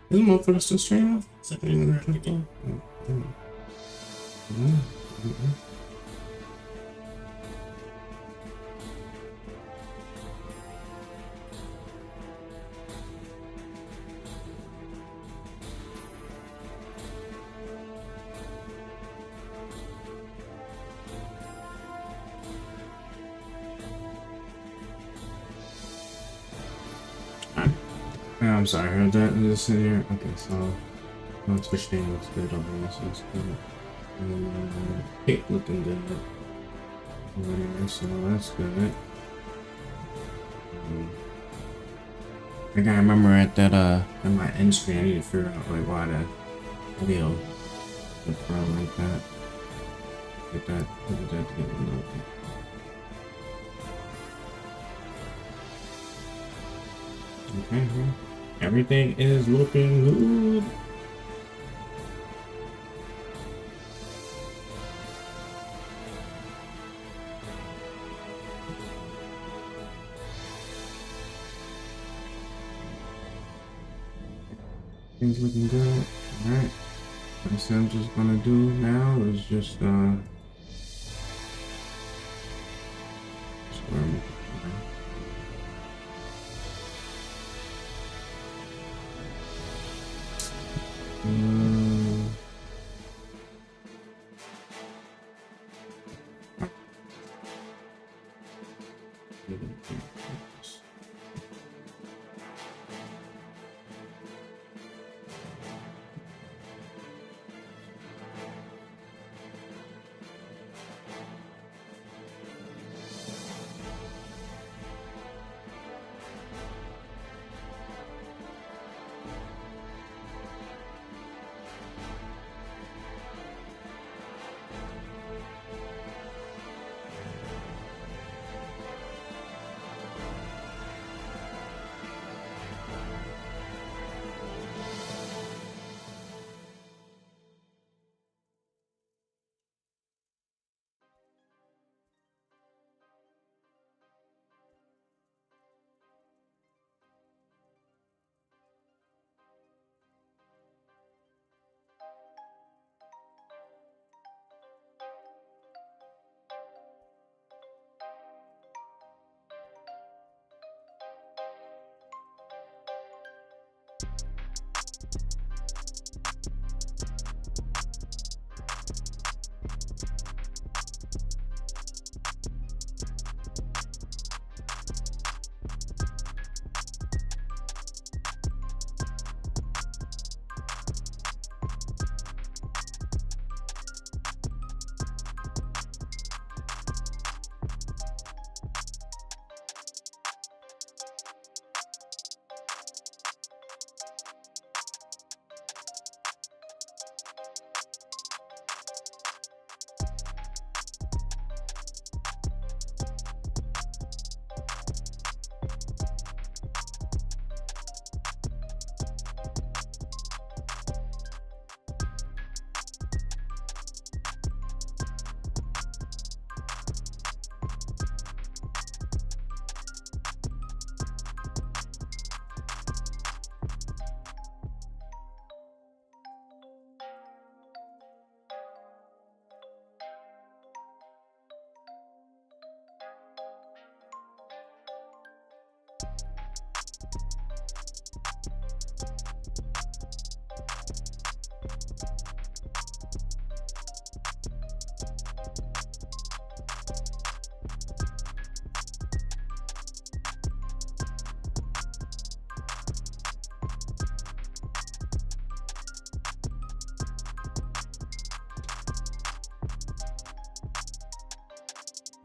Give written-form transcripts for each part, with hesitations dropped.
This motherfucker still streaming? I'm sorry, I heard that. Just sitting here. Okay, so Twitch thing looks good over here, so it's good. Pick looking good over there, so that's good. I gotta remember at that at my end screen, I need to figure out like why the video look wrong like that. Get that to get a little bit. Okay, everything is looking good. Things looking good. Alright. What I'm just gonna do now is just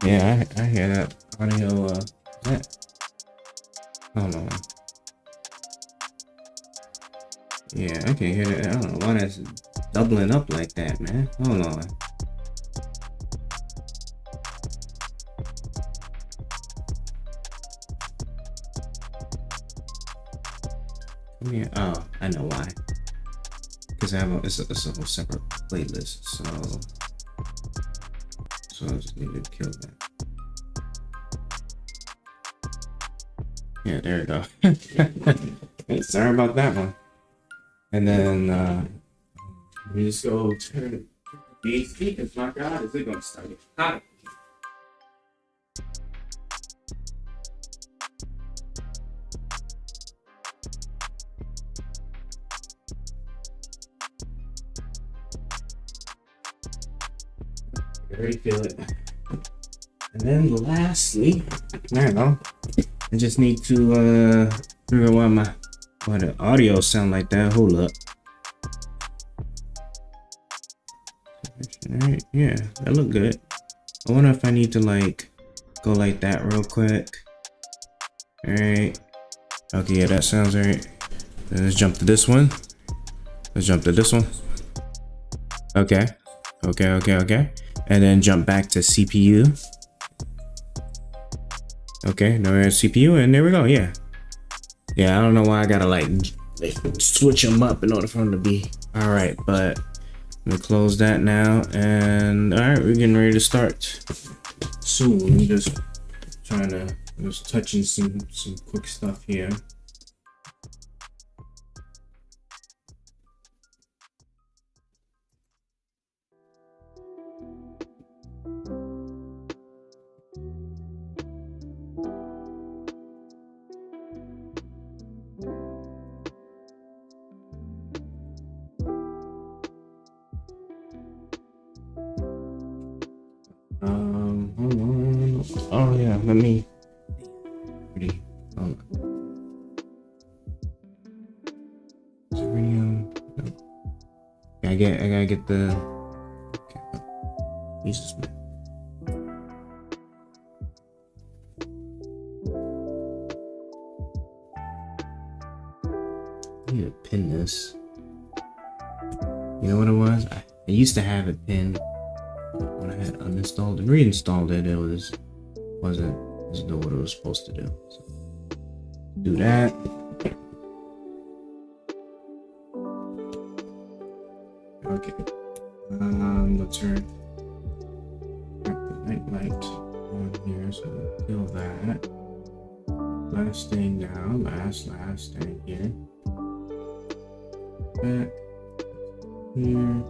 yeah, I hear that audio. That, hold on. Yeah, I can hear that. I don't know why that's doubling up like that, man. Hold on. Yeah. Oh, I know why. Because I have it's a whole separate playlist, so I just need to kill that. Yeah, there we go. Sorry about that one. And then we just go turn the AC because my God, is it gonna start getting hot? I already feel it. And then lastly, I don't know. I just need to figure out why the audio sound like that. Hold up. Alright, yeah, that look good. I wonder if I need to like go like that real quick. Alright. Okay, yeah, that sounds right. Let's jump to this one. Let's jump to this one. Okay. Okay. And then jump back to CPU. Okay, now we're at CPU, and there we go. Yeah, I don't know why I gotta like switch them up in order for them to be all right, but let me close that now. And all right, we're getting ready to start soon. Just touching some quick stuff here. Hold on. Oh yeah, let me. Pretty. Hold on. I gotta get the. Okay. Jesus, man. I need to pin this. You know what it was? I used to have it pinned when I had uninstalled and reinstalled it. It wasn't doing what it was supposed to do. So, do that. Okay. Let's turn the night light on here, so we'll kill that. Last thing now, last thing here. Back here.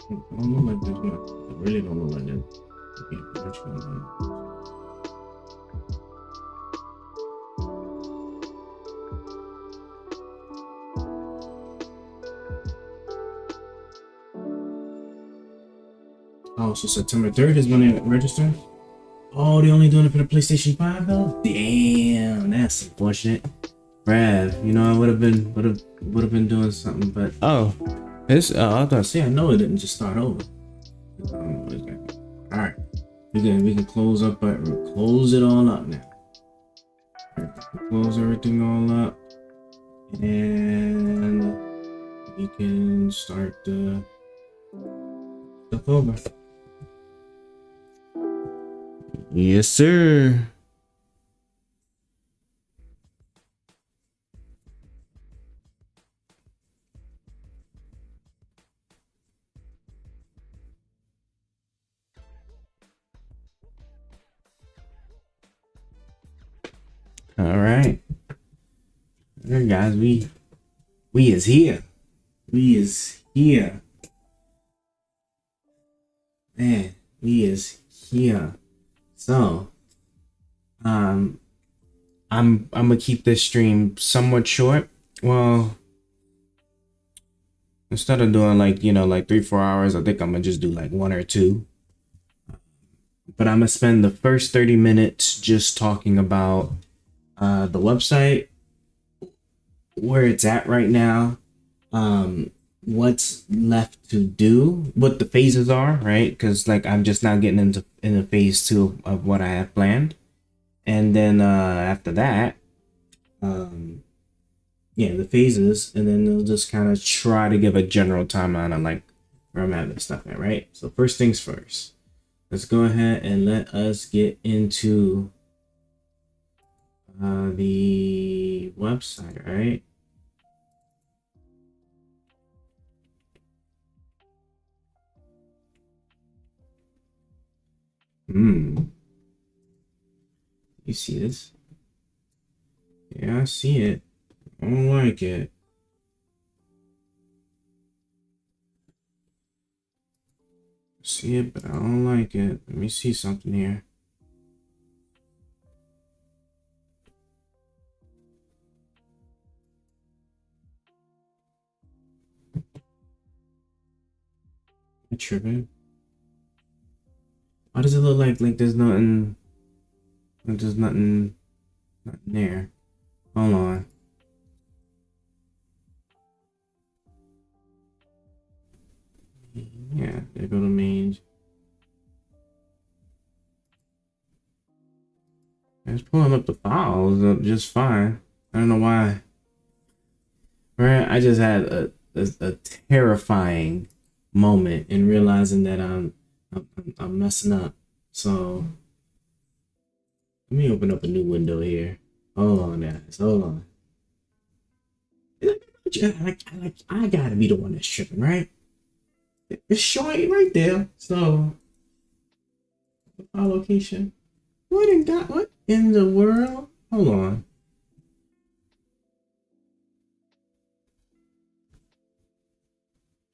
I don't know, like there's not. I really don't know like that. Okay, what's going on? Oh, so September 3rd is when it registered? Oh, they're only doing it for the PlayStation 5 though? Damn, that's unfortunate. Brad, you know I would have been doing something, but oh, it's I thought I know it didn't just start over. Alright. We can close it all up now. Close everything all up. And we can start the stuff over. Yes, sir. All right. There, guys, we is here. We is here. Man, we is here. So, I'm gonna keep this stream somewhat short. Well, instead of doing like 3-4 hours, I think I'm gonna just do like 1 or 2. But I'm gonna spend the first 30 minutes just talking about the website, where it's at right now, what's left to do, what the phases are, right? Because like I'm just now getting into phase 2 of what I have planned, and then after that, the phases, and then they'll just kind of try to give a general timeline on like where I'm at and stuff at, right? So first things first, let's go ahead and let us get into the website, right? You see this? Yeah, I see it. I don't like it. See it, but I don't like it. Let me see something here. I'm tripping. Why does it look like there's nothing? Like there's nothing there. Hold on. Yeah, there go the main. It's pulling up the files up just fine. I don't know why. Right, I just had a terrifying moment in realizing that I'm messing up. So let me open up a new window here. Hold on, guys. Hold on. I gotta be the one that's tripping, right? It's showing right there. So our location. What in the world? Hold on.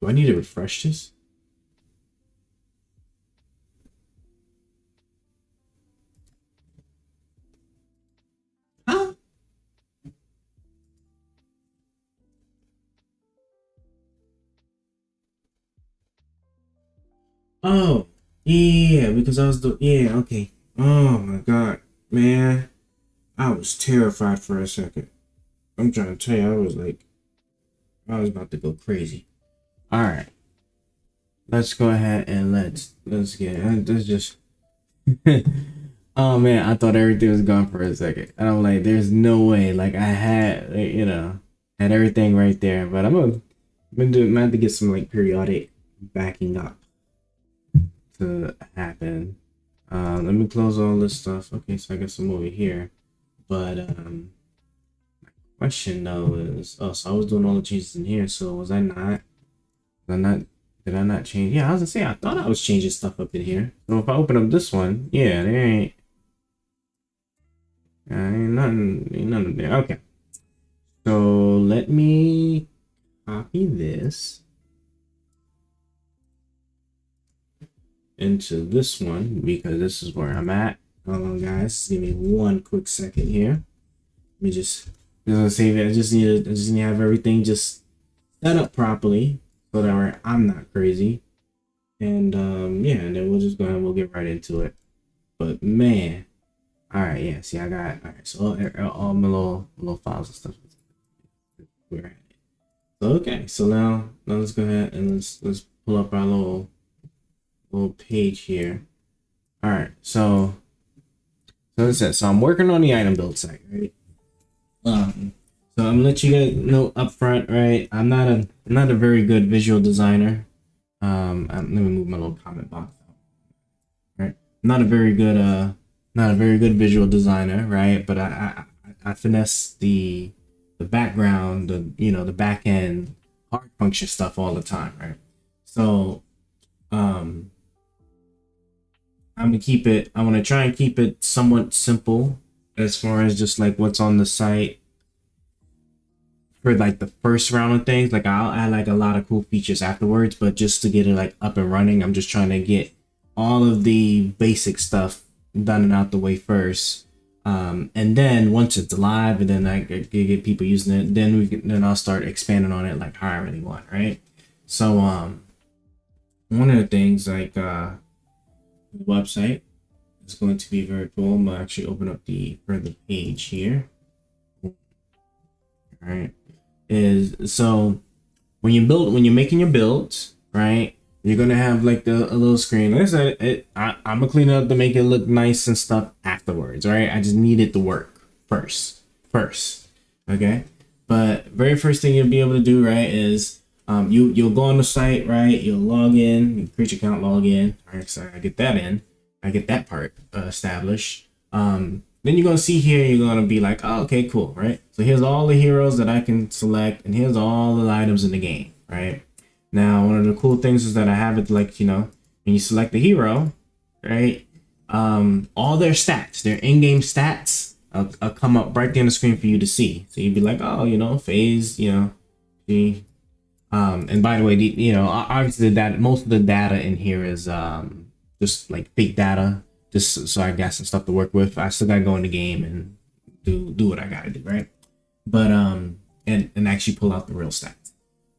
Do I need to refresh this? Huh? Oh, yeah, because I was okay. Oh my god, man. I was terrified for a second. I'm trying to tell you, I was about to go crazy. Alright. Let's go ahead and let's get let's just oh man, I thought everything was gone for a second. And I'm like, there's no way. Like I had had everything right there. But I'm gonna have to get some like periodic backing up to happen. Let me close all this stuff. Okay, so I got some over here. But my question though is, oh, so I was doing all the changes in here. So was I not? Did I not change? Yeah, I was gonna say I thought I was changing stuff up in here. So if I open up this one, yeah, there ain't nothing there. Okay. So let me copy this into this one because this is where I'm at. Hold on, guys. Give me one quick second here. Let me just save it. I just need to have everything just set up properly so that I'm not crazy. And yeah, and then we'll just go ahead and we'll get right into it. But man, all right, yeah. See, I got all right. So all my little files and stuff. We're at it. So okay, so now let's go ahead and let's pull up our little page here. All right, so it says, so I'm working on the item build site, right? So I'm gonna let you guys know up front, right? I'm not a very good visual designer. Let me move my little comment box out. Right, I'm not a very good visual designer, right? But I finesse the background, the back end hard function stuff all the time, right? So I'm gonna try and keep it somewhat simple as far as just like what's on the site for like the first round of things. Like I'll add like a lot of cool features afterwards, but just to get it like up and running, I'm just trying to get all of the basic stuff done and out the way first. And then once it's live and then I get people using it, then I'll start expanding on it like how I really want, right? So one of the things like the website is going to be very cool. I'm gonna actually open up the further page here. All right, is so when you're making your builds, right? You're gonna have like a little screen. Like I said, I'm gonna clean it up to make it look nice and stuff afterwards, right? I just need it to work first, okay? But very first thing you'll be able to do, right, is you'll go on the site, right? You'll log in, you create your account, log in. All right, so I get that part established. Then you're gonna see here, you're gonna be like, oh, okay, cool, right? So here's all the heroes that I can select, and here's all the items in the game, right? Now, one of the cool things is that I have it like, when you select the hero, right? all their stats, their in-game stats, come up right there on the screen for you to see. So you'd be like, oh, you know, phase, you know, the and by the way, obviously that most of the data in here is just like fake data, just so I got some stuff to work with. I still gotta go in the game and do what I gotta do, right? But and actually pull out the real stats.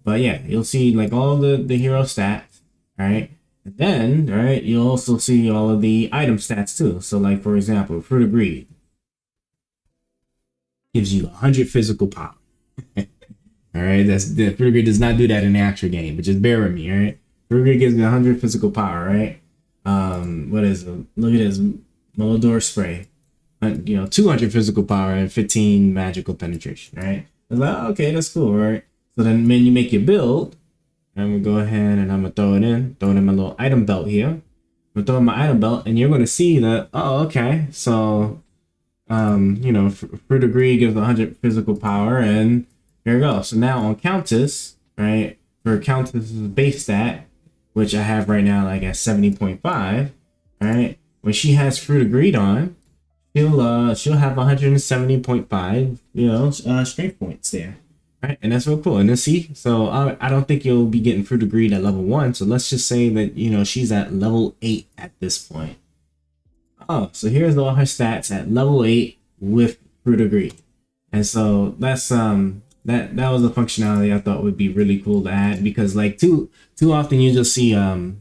But yeah, you'll see like all the hero stats, right? And then, right, you'll also see all of the item stats too. So like for example, Fruit of Greed gives you 100 physical power. All right, the Fruit of Greed does not do that in the actual game, but just bear with me, all right? Fruit of Greed gives me 100 physical power, right? What is it? Look at this Molodor spray. 200 physical power and 15 magical penetration, right? It's like, oh, okay, that's cool, right? So then when you make your build, I'm gonna go ahead and I'm gonna throw it in my little item belt here. I'm gonna throw in my item belt, and you're gonna see that, oh, okay, so Fruit of Greed gives 100 physical power, and here we go. So now on Countess, right, for Countess's base stat, which I have right now like at 70.5, right, when she has Fruit of Greed on, she'll have 170.5, strength points there, right? And that's real cool. And then see, so I don't think you'll be getting Fruit of Greed at level 1. So let's just say that she's at level 8 at this point. Oh, so here's all her stats at level 8 with Fruit of Greed. And so that's that was a functionality I thought would be really cool to add, because like too often you just see a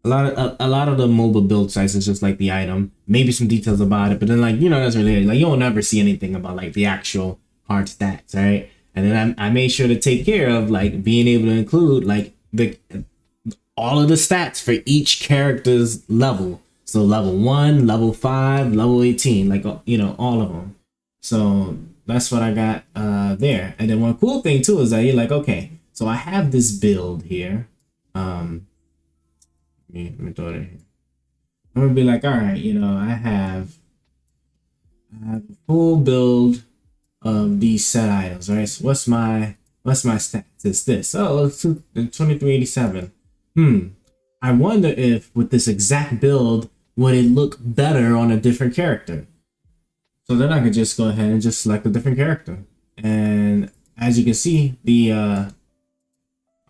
lot of the mobile build sites is just like the item, maybe some details about it, but then like that's really like you'll never see anything about like the actual hard stats, right? And then I made sure to take care of like being able to include like all of the stats for each character's level. So level 1, level 5, level 18, like all of them. So that's what I got there. And then one cool thing too is that you're like, okay, so I have this build here. Let me throw it in here. I'm gonna be like, all right, I have a full build of these set items, right? So what's my stats? It's this. Oh, it's 2387. I wonder if with this exact build would it look better on a different character. So then I could just go ahead and just select a different character. And as you can see,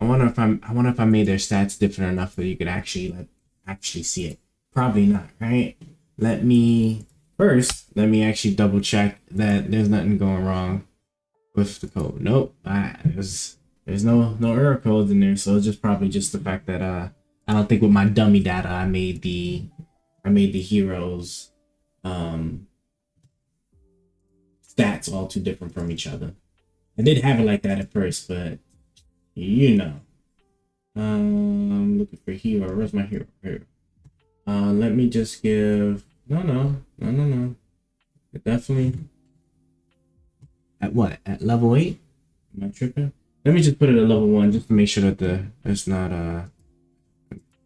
I wonder if I made their stats different enough that you could actually see it. Probably not, right? Let me actually double check that there's nothing going wrong with the code. Nope. There's no error codes in there, so it's just probably just the fact that I don't think with my dummy data I made the heroes stats all too different from each other. I did have it like that at first, but I'm looking for hero. Where's my hero? Here. Let me just give no. Definitely at what? At level 8? Am I tripping? Let me just put it at level 1 just to make sure that it's not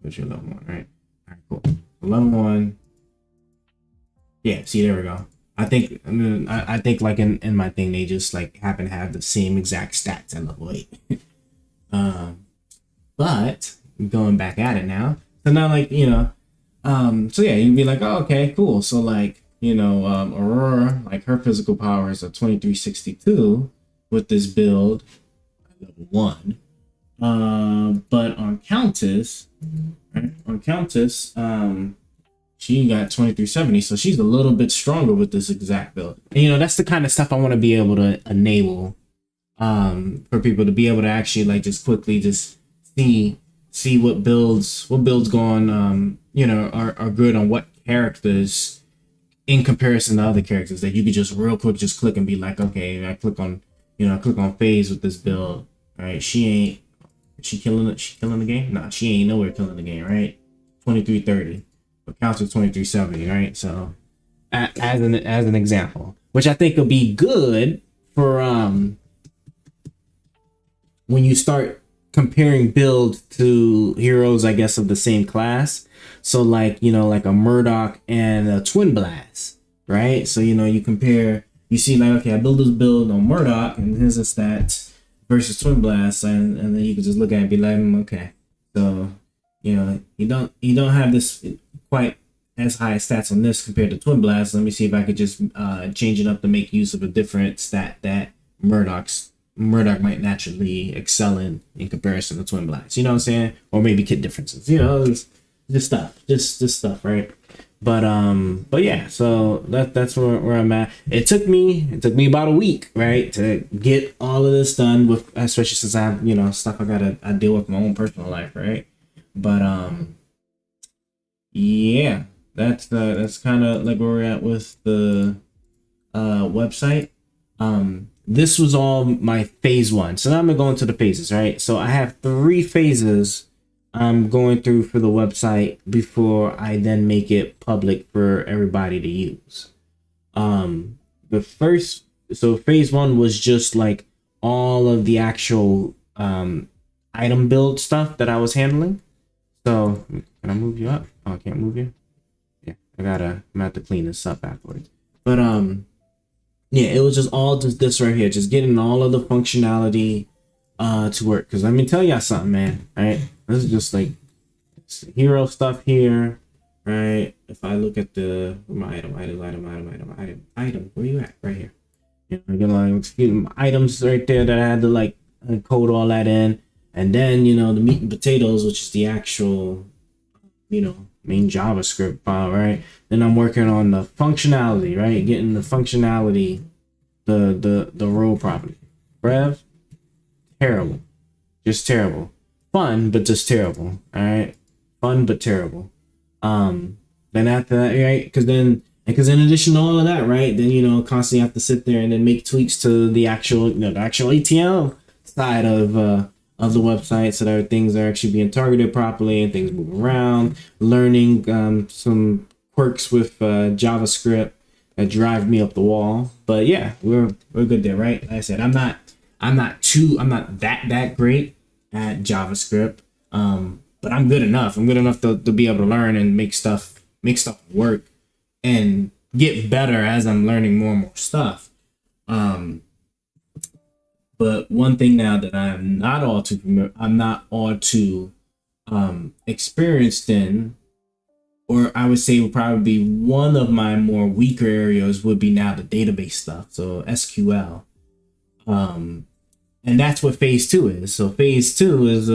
put your level 1, right? Alright, cool. Level 1. Yeah, see, there we go. I think like in my thing they just like happen to have the same exact stats at level 8. But going back at it now. So now like, so yeah, you'd be like, oh, okay, cool. So like, Aurora, like her physical power is a 2362 with this build at level 1. But on Countess, right? On Countess, she got 2370, so she's a little bit stronger with this exact build. And that's the kind of stuff I want to be able to enable for people to be able to actually like just quickly just see what builds going are good on what characters in comparison to other characters that you could just real quick just click and be like, okay, I click on phase with this build. All right, she killing the game? Nah, she ain't nowhere killing the game, right? 2330. But counts as 2370, right? So as an example, which I think will be good for when you start comparing build to heroes, I guess, of the same class. So like, like a Murdoch and a Twin Blast, right? So, you compare, you see like, okay, I build this build on Murdoch and here's the stats versus Twin Blast, and then you can just look at it and be like, okay. So, you don't have this quite as high stats on this compared to Twin Blast. Let me see if I could just change it up to make use of a different stat that Murdoch might naturally excel in comparison to Twin Blast. You know what I'm saying? Or maybe kit differences. You know, it's just stuff, right? But yeah, so that's where I'm at. It took me about a week, right, to get all of this done, with especially since I have, you know, stuff I deal with in my own personal life, right? But yeah, that's kind of like where we're at with the website. This was all my phase one. So now I'm gonna go into the phases, right? So I have 3 phases I'm going through for the website before I then make it public for everybody to use. The first, so phase 1 was just like all of the actual item build stuff that I was handling. So can I move you up? Oh, I can't move you. Yeah, I'm gonna have to clean this up afterwards. But yeah, it was just all just this right here, just getting all of the functionality to work. Because let me tell y'all something, man. Right, this is just like hero stuff here, right? If I look at the my item, where you at? Right here. You know, I get like items right there that I had to like code all that in, and then, you know, the meat and potatoes, which is the actual, you know, main JavaScript file, right? Then I'm working on the functionality, right? Getting the functionality, the role property. Rev, terrible, just terrible. Fun, but just terrible. All right, fun but terrible. Then after that, right? Because in addition to all of that, right? Then, you know, constantly have to sit there and then make tweaks to the actual, you know, the actual ETL side of the website, so that things are actually being targeted properly and things move around. Learning some quirks with JavaScript that drive me up the wall. But yeah, we're good there, right? Like I said, I'm not that great at JavaScript, but I'm good enough. I'm good enough to be able to learn and make stuff work and get better as I'm learning more and more stuff. But one thing now that I'm not all too experienced in, or I would say would probably be one of my more weaker areas, would be now the database stuff. So SQL. And that's what phase 2 is. So phase 2 is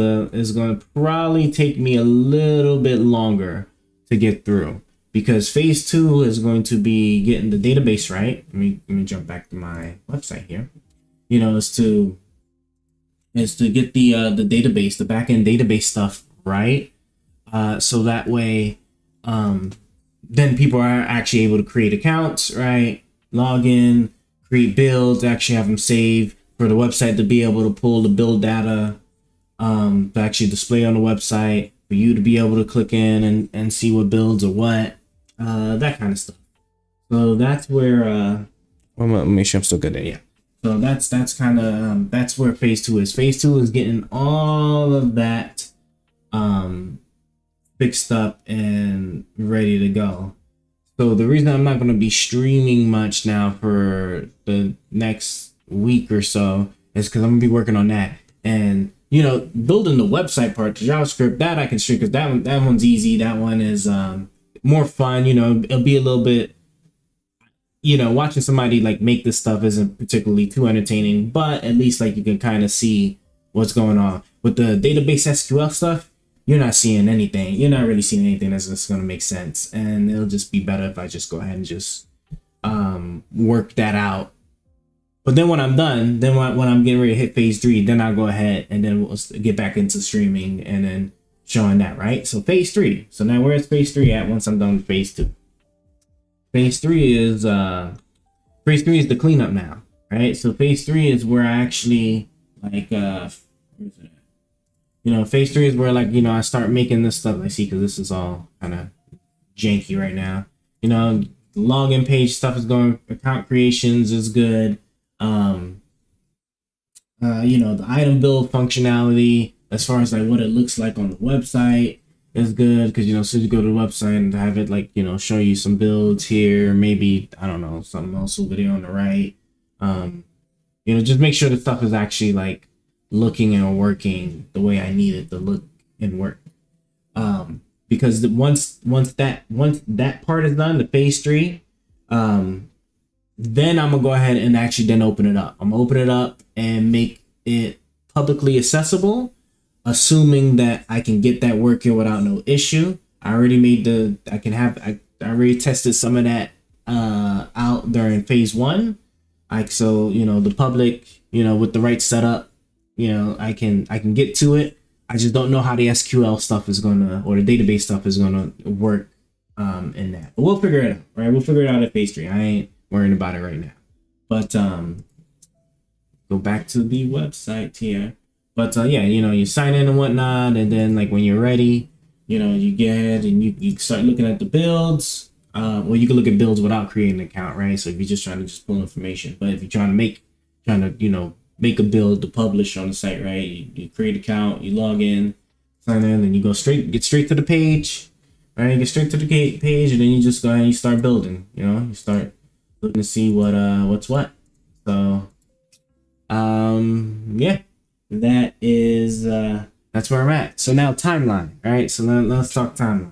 going to probably take me a little bit longer to get through, because phase 2 is going to be getting the database right. Let me jump back to my website here. You know, is to get the database, the backend database stuff right, so that way, then people are actually able to create accounts, right? Log in, create builds, actually have them save for the website to be able to pull the build data, to actually display on the website for you to be able to click in and see what builds or what, that kind of stuff. So that's where well, let me make sure I'm still good there. Yeah. So that's kind of that's where phase 2 is. Phase 2 is getting all of that fixed up and ready to go. So the reason I'm not going to be streaming much now for the next week or so is because I'm going to be working on that. And, you know, building the website part, the JavaScript, that I can stream, because that one's easy. That one is more fun. You know, it'll be a little bit, you know, watching somebody like make this stuff isn't particularly too entertaining, but at least like you can kind of see what's going on. With the database SQL stuff, you're not seeing anything. You're not really seeing anything that's just going to make sense. And it'll just be better if I just go ahead and just work that out. But then when I'm done, then when I'm getting ready to hit phase 3, then I'll go ahead and then we'll get back into streaming and then showing that, right? So phase 3. So now where's phase 3 at once I'm done with phase 2? Phase 3 is the cleanup now, right? So phase 3 is where I actually like you know, phase 3 is where, like, you know, I start making this stuff. I see, because this is all kind of janky right now. You know, the login page stuff is going, account creations is good. You know, the item build functionality, as far as like what it looks like on the website, is good, because, you know, so you go to the website and have it like, you know, show you some builds here, maybe, I don't know, something else, a video on the right. You know, just make sure the stuff is actually like looking and working the way I need it to look and work. because once that part is done, the phase 3, then I'm gonna go ahead and actually then open it up. I'm gonna open it up and make it publicly accessible, assuming that I can get that working without no issue. I already made I already tested some of that out during phase 1. So the public, with the right setup, I can get to it. I just don't know how the SQL stuff is gonna, or the database stuff is gonna work in that. But we'll figure it out, right? We'll figure it out at phase 3. I ain't worrying about it right now. But go back to the website here. But yeah, you sign in and whatnot, and then like when you're ready, you get ahead and you start looking at the builds. Well, you can look at builds without creating an account, right? So if you're just trying to pull information, but if you're trying to make a build to publish on the site, right? You create an account, you log in, sign in, then you get straight to the page, right? You get straight to the page, and then you just go ahead and you start building. You start looking to see what's what. So, yeah, that is that's where I'm at. So now timeline, right? So let's talk timeline.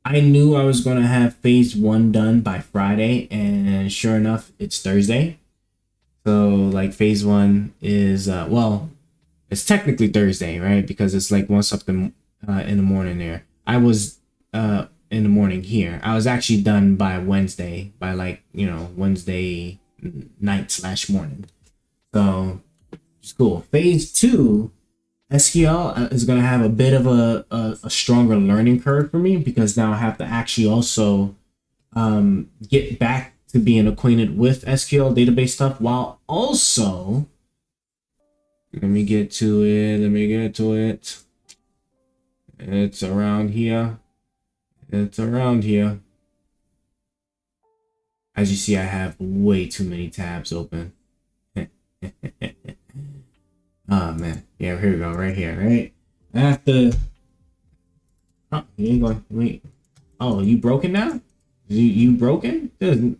I knew I was going to have phase 1 done by Friday, and sure enough, it's Thursday. So like phase 1 is it's technically Thursday, right? Because it's like 1 something in the morning there. I was in the morning here. I was actually done by Wednesday, by Wednesday night/morning. So it's cool. Phase 2 SQL is going to have a bit of a stronger learning curve for me, because now I have to actually also get back to being acquainted with SQL database stuff, while also, let me get to it. It's around here. As you see, I have way too many tabs open. Oh man, yeah, here we go, right here, right? After, oh, you ain't going, wait. Oh, you broken now? You broken? What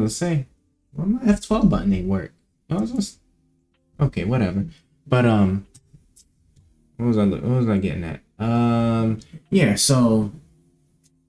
was I say? Well, my F12 button ain't work. Okay, whatever. But what was I getting at? Yeah, so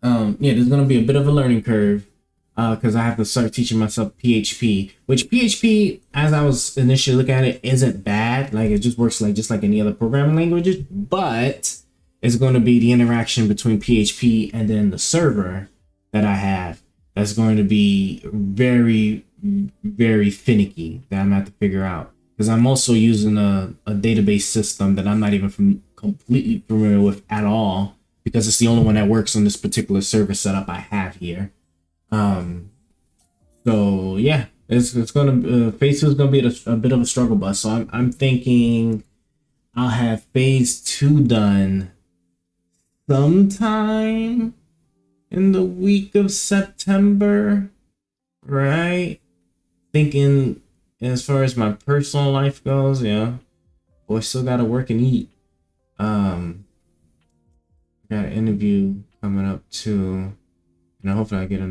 yeah, there's gonna be a bit of a learning curve. Because I have to start teaching myself PHP, which PHP, as I was initially looking at it, isn't bad. Like, it just works just like any other programming languages, but it's going to be the interaction between PHP and then the server that I have that's going to be very, very finicky, that I'm going to have to figure out. Because I'm also using a database system that I'm not even completely familiar with at all, because it's the only one that works on this particular server setup I have here. So yeah, it's gonna phase 2 is gonna be a bit of a struggle bus. So I'm thinking I'll have phase 2 done sometime in the week of September, right? Thinking as far as my personal life goes, yeah, boy, still gotta work and eat. Got an interview coming up too. Hopefully I get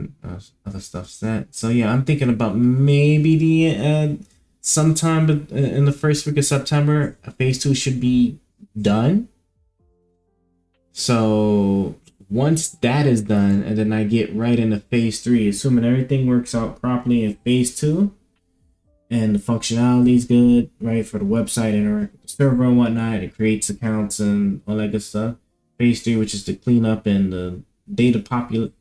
other stuff set. So yeah, I'm thinking about maybe the sometime in the first week of September, phase 2 should be done. So once that is done, and then I get right into phase 3, assuming everything works out properly in phase 2, and the functionality is good, right, for the website, interact with the server and whatnot, it creates accounts and all that good stuff. Phase 3, which is the cleanup and the data populating,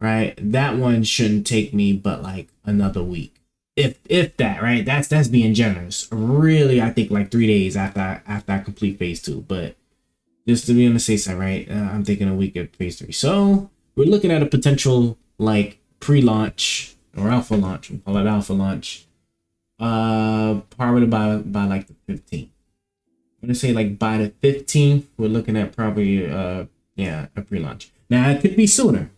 right? That one shouldn't take me but like another week, if that, right? That's being generous. Really, I think like 3 days after I complete phase 2, but just to be on the safe side, right? I'm thinking a week at phase 3. So we're looking at a potential like pre-launch or alpha launch. We'll call it alpha launch. Probably by like the 15th. I'm gonna say like by the 15th, we're looking at probably yeah, a pre-launch. Now it could be sooner,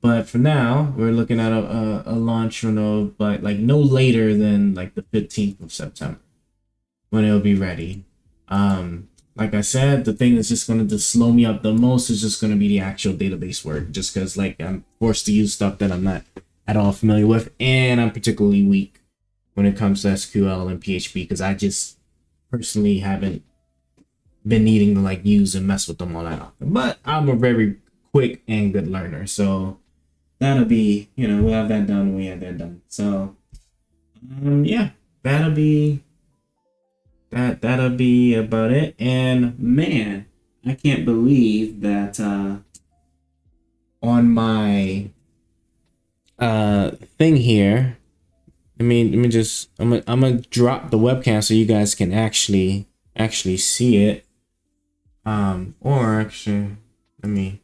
but for now we're looking at a launch, but like no later than like the 15th of September when it'll be ready. Like I said, the thing that's just going to slow me up the most is just going to be the actual database work, just because like I'm forced to use stuff that I'm not at all familiar with, and I'm particularly weak when it comes to SQL and PHP, because I just personally haven't been needing to like use and mess with them all that often. But I'm a very quick and good learner, so that'll be, we'll have that done when we have that done. So yeah, that'll be about it. And man, I can't believe that on my thing here, let me just I'm gonna drop the webcam so you guys can actually see it. Or actually, wait,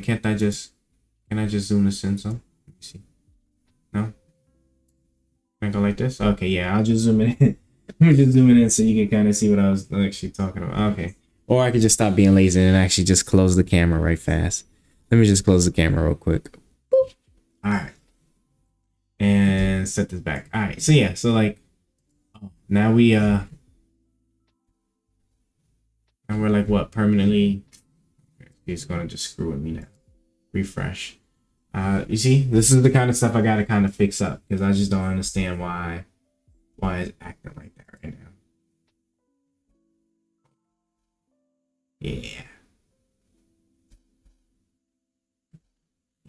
can I just zoom this in some? Let me see. No? Can I go like this? Okay, yeah, I'll just zoom it in. Let me just zoom it in so you can kind of see what I was actually talking about. Okay. Or I could just stop being lazy and actually just close the camera right fast. Let me just close the camera real quick. Boop. All right. And set this back. All right. So yeah, so like now we're like what, permanently, he's gonna just screw with me now. Refresh. You see, this is the kind of stuff I gotta kind of fix up, because I just don't understand why it's acting like that right now. Yeah,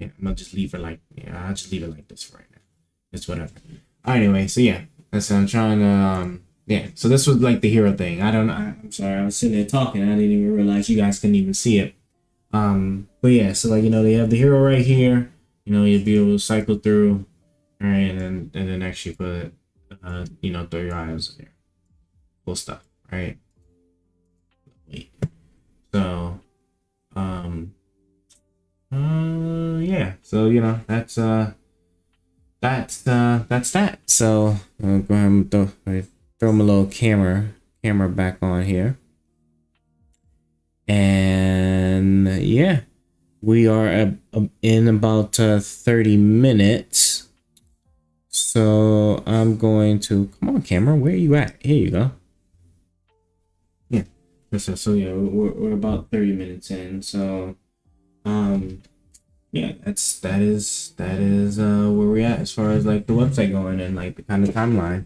I'm gonna just leave it like, I'll just leave it like this for right now. It's whatever. Anyway, so yeah, that's what I'm trying to yeah, so this was like the hero thing. I'm sorry, I was sitting there talking, I didn't even realize you guys couldn't even see it. But yeah, so like, they have the hero right here. You'll be able to cycle through, all right, and then actually put throw your items in there. Cool stuff, right? Wait. So yeah, so that's that. So I'll go ahead and throw my little camera back on here. And yeah, we are in about 30 minutes. So I'm going to, come on camera, where are you at? Here you go. Yeah. So yeah, we're about 30 minutes in. So yeah, that is where we're at as far as like the website going and like the kind of timeline.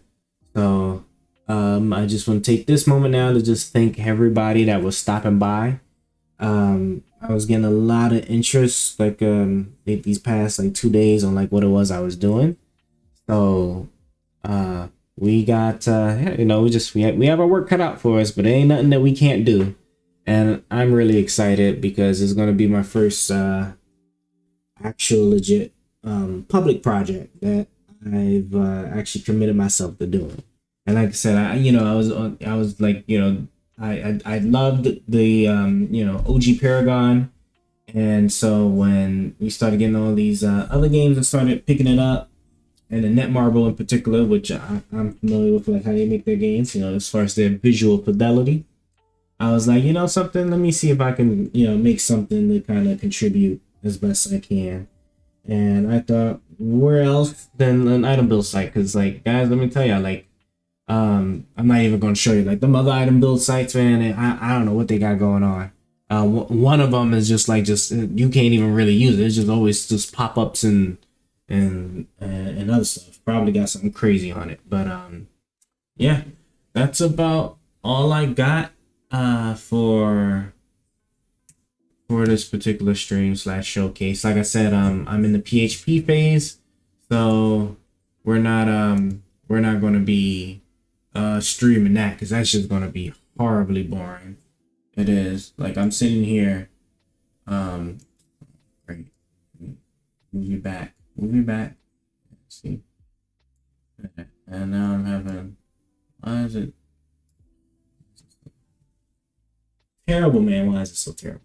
So I just want to take this moment now to just thank everybody that was stopping by. I was getting a lot of interest like these past like 2 days on like what it was I was doing. So we got we have our work cut out for us, but it ain't nothing that we can't do. And I'm really excited because it's going to be my first actual legit public project that I've actually committed myself to doing. And like I said, I was like, I loved the OG Paragon, and so when we started getting all these other games, I started picking it up, and the Netmarble in particular, which I'm familiar with, like how they make their games, as far as their visual fidelity. I was like, something, let me see if I can, make something to kind of contribute as best I can. And I thought, where else than an item build site? Because like, guys, let me tell you, like, I'm not even going to show you like them other item build sites, man. And I don't know what they got going on. One of them is just you can't even really use it. It's just always just pop-ups and other stuff. Probably got something crazy on it. But yeah, that's about all I got for this particular stream / showcase. Like I said, I'm in the PHP phase, so we're not going to be streaming that, because that's just going to be horribly boring. It is. Like, I'm sitting here right, move you back, see, and now I'm having, why is it terrible, man? Why is it so terrible?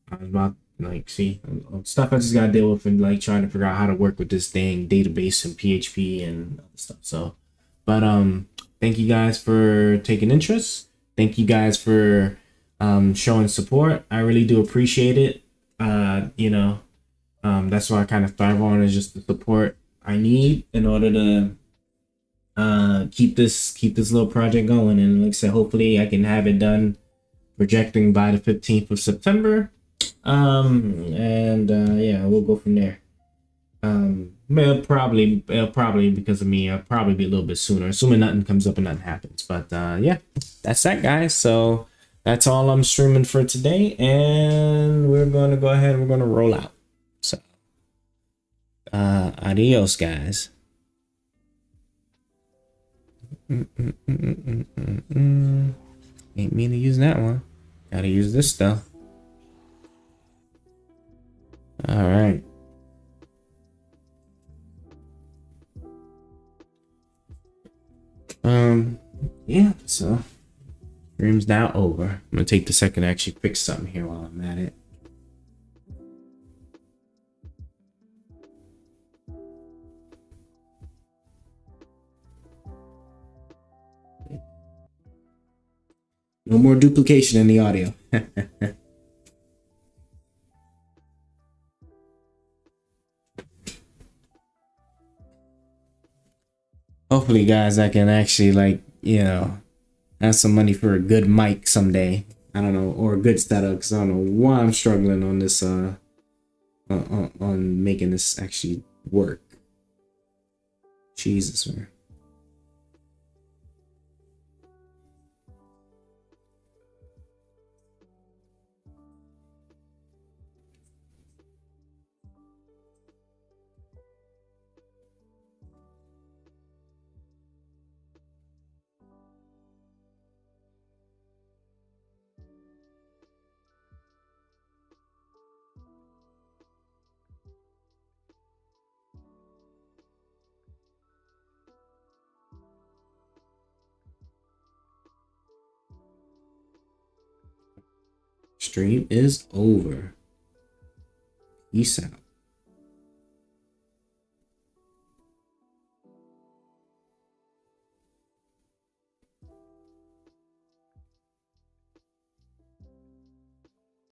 I was about like, see, stuff I just gotta deal with, and like trying to figure out how to work with this dang database and PHP and other stuff. So, but thank you guys for taking interest. Thank you guys for showing support. I really do appreciate it. That's what I kind of thrive on, is just the support I need in order to keep this little project going. And like I said, hopefully I can have it done, projecting by the 15th of September. Yeah, we'll go from there. It'll probably because of me. I'll probably be a little bit sooner, assuming nothing comes up and nothing happens. But yeah, that's that, guys. So that's all I'm streaming for today, and we're gonna go ahead and we're gonna roll out. So adios, guys. Ain't mean to use that one. Gotta use this stuff. All right. Yeah, so stream's now over. I'm gonna take the second to actually fix something here while I'm at it. No more duplication in the audio. Hopefully, guys, I can actually, like, have some money for a good mic someday. I don't know, or a good setup, because I don't know why I'm struggling on this, on making this actually work. Jesus, man. Stream is over. Peace out.